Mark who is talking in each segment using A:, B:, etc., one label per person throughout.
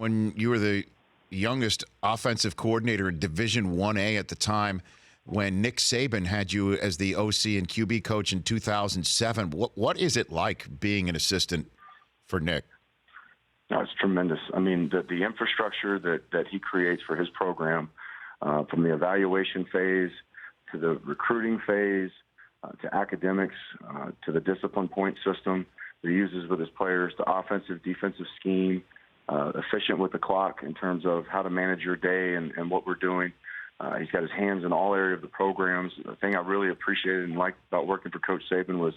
A: when you were the youngest offensive coordinator in Division 1A at the time, when Nick Saban had you as the OC and QB coach in 2007. What is it like being an assistant for Nick?
B: No, it's tremendous. I mean, the infrastructure that he creates for his program, from the evaluation phase to the recruiting phase to academics to the discipline point system that he uses with his players, the offensive, defensive scheme, efficient with the clock in terms of how to manage your day and what we're doing. He's got his hands in all areas of the programs. The thing I really appreciated and liked about working for Coach Saban was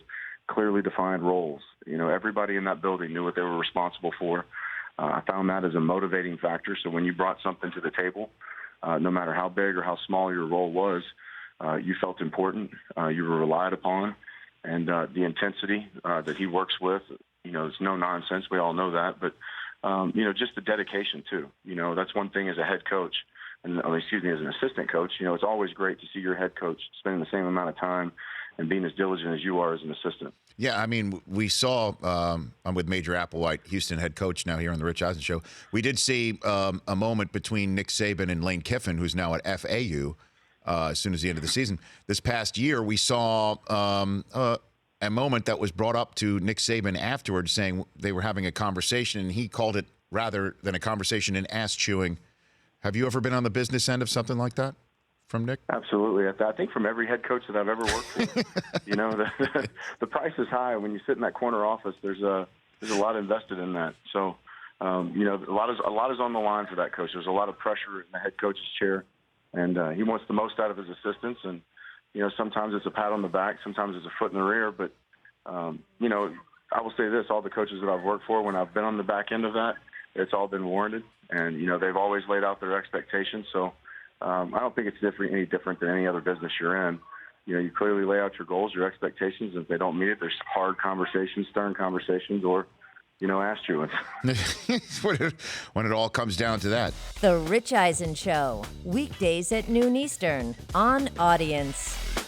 B: clearly defined roles. You know, everybody in that building knew what they were responsible for. I found that as a motivating factor. So when you brought something to the table, no matter how big or how small your role was, you felt important, you were relied upon, and the intensity that he works with, you know, it's no nonsense. We all know that. But, you know, just the dedication, too. You know, that's one thing as a head coach. And as an assistant coach, you know, it's always great to see your head coach spending the same amount of time and being as diligent as you are as an assistant.
A: Yeah, I mean, we saw, I'm with Major Applewhite, Houston head coach now here on the Rich Eisen Show. We did see a moment between Nick Saban and Lane Kiffin, who's now at FAU, as soon as the end of the season. This past year, we saw a moment that was brought up to Nick Saban afterwards, saying they were having a conversation, and he called it, rather than a conversation, an ass-chewing. Have you ever been on the business end of something like that from Nick?
B: Absolutely. I think from every head coach that I've ever worked for, you know, the price is high. When you sit in that corner office, there's a lot invested in that. So, you know, a lot is on the line for that coach. There's a lot of pressure in the head coach's chair, and he wants the most out of his assistants. And, you know, sometimes it's a pat on the back, sometimes it's a foot in the rear. But, you know, I will say this, all the coaches that I've worked for, when I've been on the back end of that, it's all been warranted. And, you know, they've always laid out their expectations. So I don't think it's any different than any other business you're in. You know, you clearly lay out your goals, your expectations. If they don't meet it, there's hard conversations, stern conversations, or, you know, ask you.
A: When it all comes down to that.
C: The Rich Eisen Show, weekdays at noon Eastern on Audience.